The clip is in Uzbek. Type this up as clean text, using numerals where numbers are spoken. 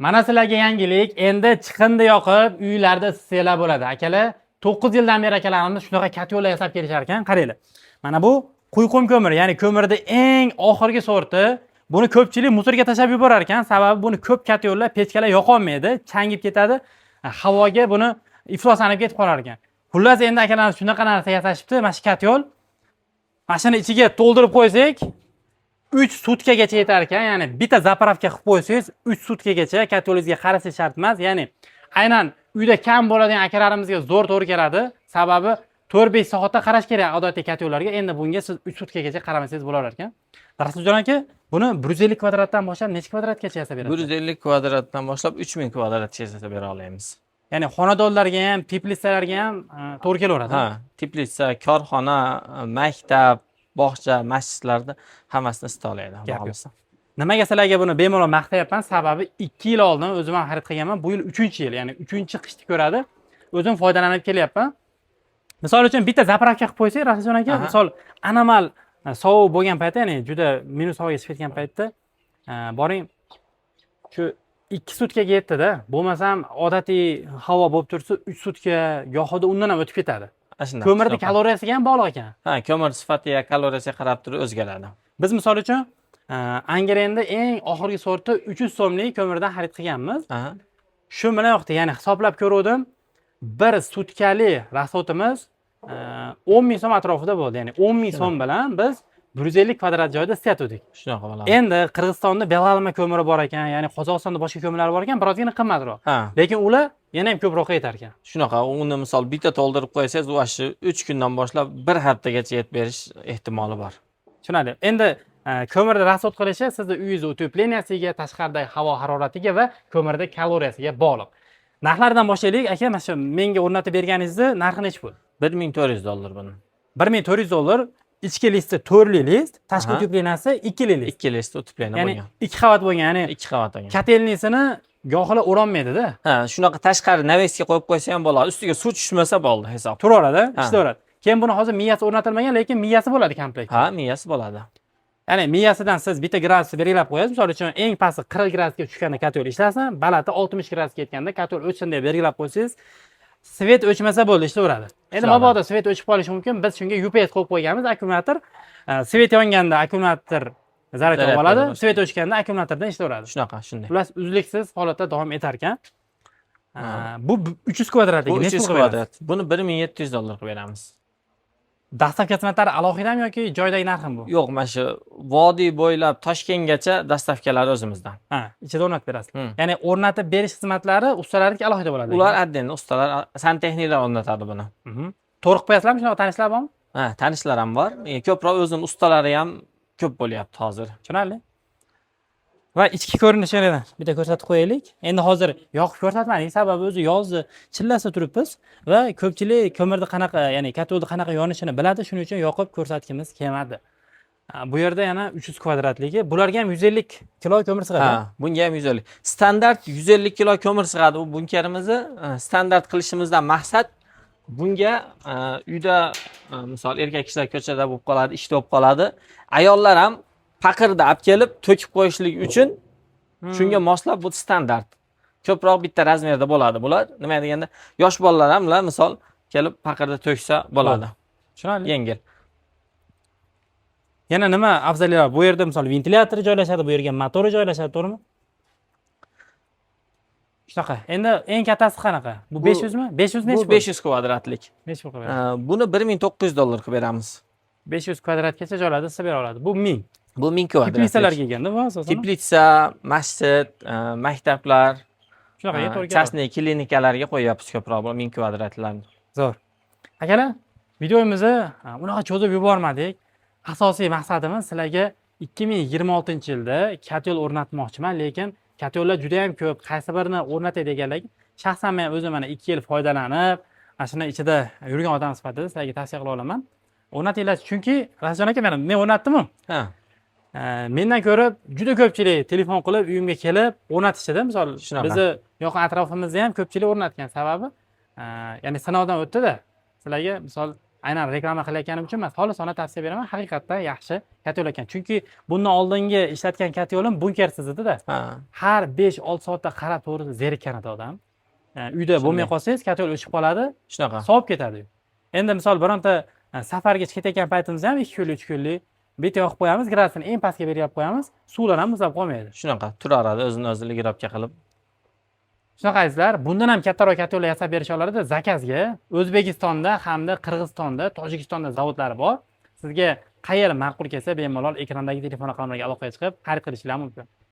Mana sizlarga yangilik. Endi chiqindi yoqib, uylarda siylar bo'ladi. Akalar, 9 yildan beri akalarimiz shunaqa katyola yasab kelishar ekan. Qaranglar. Mana bu quyqum ko'mir, ya'ni ko'mirda eng oxirgi sorti. Buni ko'pchilik musorga tashab yuborar ekan, sababi buni ko'p katyola, pechkalar yoqolmaydi, changib ketadi. Havoga buni ifloslanib ketib qolar ekan. Xullas endi akalarimiz shunaqa narsa yasashibdi. Mana shu katyol mashina ichiga to'ldirib qo'ysak, 3 sutkagacha yetar ekan. Ya'ni bitta zapravka qilib qo'ysangiz, 3 sutkagacha katyolingizga qarashingiz shart emas. Ya'ni aynan uyda kam bo'ladigan akalarimizga zo'r to'g'ri keladi. Sababi 4-5 soatda qarash kerak odatiy katyollarga. Endi bunga siz 3 sutkagacha qaramasangiz bo'lar ekan. Rasuljon aka, buni 150 kvadratdan boshlab necha kvadratgacha yasab berasiz? 150 kvadratdan boshlab 3000 kvadratgacha yasab bera olamiz. Ya'ni xonadonlarga ham, teplitsalarga ham to'g'ri kelaveradi. Ha, teplitsa, korxona, maktab, bog'cha, masjidlarda hammasini isita oladi. Nimaga sizlarga buni bemalol maqtayapman? Sababi 2 yil oldin o'zim ham xarid qilganman. Bu yil 3-yil, ya'ni 3-qishni ko'radi. O'zim foydalanib kelyapman. Misol uchun bitta zapravka qilib qo'ysak, Rasuljon aka, misol anomal sovuq bo'lgan paytda, ya'ni juda minus havoga chiqib ketgan paytda boring shu 2 sutkaga yetdi-da. Bo'lmasam odatiy havo bo'lib tursa 3 sutka yoxida undan ham o'tib ketadi. Ko'mirning kaloriyasiga ham bog'liq ekan. Ha, ko'mir sifatiga, kaloriyasiga qarab turib o'zgaradi. Biz misol uchun Angrenda eng oxirgi sorti 300 so'mlik ko'mirdan xarid qilganmiz. Shu bilan yoqdi, ya'ni hisoblab ko'rdim. Bir sutkali rasotimiz 10 ming so'm atrofida bo'ldi. Ya'ni 10 ming so'm bilan biz 150 kvadrat joyda islatdik. Shunaqa bo'ladi. Endi Qirg'izistonda Belalma ko'miri bor ekan, ya'ni Qozog'istonda boshqa ko'mirlar bor ekan, birozgina qimmatroq. Lekin ular yana ham ko'proq yetar ekan. Shunaqa, uni misol bitta to'ldirib qo'ysangiz, u shu 3 kundan boshlab 1 haftagacha yetib berish ehtimoli bor. Tushunadi. Endi ko'mirda rasot qilishi sizni uyingiz utepleniyasiga, tashqaridagi havo haroratiga va ko'mirda kaloriyasiga bog'liq. Narxlardan boshlaylik. Aka, mana shu menga o'rnatib berganingizni narxi necha pul? $1400 buni. $1400. Ichki listi 4 list, tashqi utepleniyasi 2 list. 2 list utepleniya bo'lgan. Ya'ni 2 qavat bo'lgan, ya'ni 2 qavat bo'lgan. Katelnisini gohila o'rolmaydi-da. Ha, shunaqa tashqari navesga qo'yib qo'ysa ham bo'ladi. Ustiga suv tushmasa bo'ldi hisob. Turaveradi, ishlaveradi. Keyin buni hozir miyasi o'rnatilmagan, lekin miyasi bo'ladi komplekt. Ha, miyasi bo'ladi. Ya'ni miyasidan siz bitta gradusni belgilab qo'yasiz. Misol uchun eng pasti 40 gradusga tushganda katyol ishlasin, balati 60 gradusga yetganda katyol o'chsin deb belgilab qo'ysangiz, svet o'chmasa bo'ldi, ishlaveradi. Endi mabodo svet o'chib qolishi mumkin. Biz shunga UPS qo'yib qo'yganmiz, akkumulyator. Svet yonganda akkumulyator zaryad oladi, svet o'chganda akkumulyatordan ishlaveradi. Shunaqa, shunday. Ular uzluksiz holatda davom etar ekan. Bu 300 kvadratlik, 300 kvadrat. Buni $1700 qilib beramiz. Dastavka xizmatlari alohidami yoki joydagi narxmi bu? Yo'q, mana shu vodiy bo'ylab Toshkentgacha dastavkalari o'zimizdan. Ichida o'rnatib berasiz. Ya'ni o'rnatib berish xizmatlari ustalarniki alohida bo'ladi. Ular отдельно ustalar, santexniklar o'rnatadi buni. To'g'ri qo'yasizlarmi? Shunaqa tanishlar bormi? Ha, tanishlar ham bor. Ko'proq o'zim ustalari ham ko'p bo'lyapti hozir. Tushunarli. Va ichki ko'rinishini bitta ko'rsatib qo'yaylik. Endi hozir yoqib ko'rsatmadik, sababi o'zi yozni chillasida turibmiz va ko'pchilik ko'mirni qanaqa, ya'ni katyolni qanaqa yonishini biladi, shuning uchun yoqib ko'rsatgimiz kelmadi. Bu yerda yana 300 kvadratligi, bularga ham 150 kilo ko'mir sig'adi. Ha, bunga ham 150. Standart 150 kilo ko'mir sig'adi. Bu bunkerimizni standart qilishimizdan maqsad bunga uyda misol erkak kishilar ko'chada bo'lib qoladi, ishda bo'lib qoladi. Ayollar ham paqirda olib kelib to'kib qo'yishlik uchun shunga moslab bu standart. Ko'proq bitta razmerda bo'ladi bular. Nima deganda, yosh bolalar ham ular misol kelib paqirda to'ksa bo'ladi. Tushunarli. Yengil. Yana nima afzalliklar? Bu yerda misol ventilyatori joylashadi, bu yerga motori joylashadi, to'g'rimi? Shunaqa. Endi eng kattasi qanaqa? Bu 500 mi? 500 nechi? Bu 500 kvadratlik. Nechi pul qilib? Buni $1900 qilib beramiz. 500 kvadratgacha joylarda ishlab bera oladi. Bu 1000. Bu 1000 kvadrat. Teplitsalarga kelganda bu asosan. Teplitsa, masjid, maktablar, shunaqa to'g'ri. частный klinikalarga qo'yapmiz ko'proq bu 1000 kvadratlarni. Zo'r. Akalar, videomizni unaqa cho'zib yubormadik. Asosiy maqsadimiz sizlarga 2026-yilda katyol o'rnatmoqchiman, lekin katyollar juda ham ko'p. Qaysi birini o'rnatay deganlar, shaxsan men o'zim mana 2 yil foydalanib, mana shuni ichida yurgan odam sifatida sizlarga tavsiya qila olaman. O'rnatinglar, chunki Rasuljon aka, men o'rnatdim-ku. Ha. Mendan ko'rib juda ko'pchilik telefon qilib uyimga kelib o'rnatishdi. Misol bizni yaqin atrofimizda ham ko'pchilik o'rnatgan. Sababi ya'ni sinovdan o'tdi-da. Sizlarga misol aynan reklama qilayotganim uchun emas, xolisona tavsiya beraman. Haqiqatdan yaxshi katyol ekan. Chunki bundan oldingi ishlatgan katyolim bunkersiz edi-da. Ha. Har 5-6 soatda qarab to'g'ri zerikkan edi odam. Uyda bo'lmay qolsangiz, katyol o'chib qoladi, Shunaqa. sovib ketadi. Endi misol bironta safarga ketayotgan paytimizda ham 2 kunlik, 3 kunlik bitta yoqib qo'yamiz, gradusini eng pastga berib qo'yamiz, suvlar ham muzlab qolmaydi. Shunaqa turaveradi o'zini o'zi ligirobga qilib. Shunaqa azizlar, bundan ham kattaroq katyollar yasab berisha oladi zakazga. O'zbekistonda hamda Qirg'izistonda, Tojikistonda zavodlari bor. Sizga qayeri ma'qul kelsa, bemalol ekrandagi telefon raqamlariga aloqaga chiqib, xarid qilishingiz mumkin.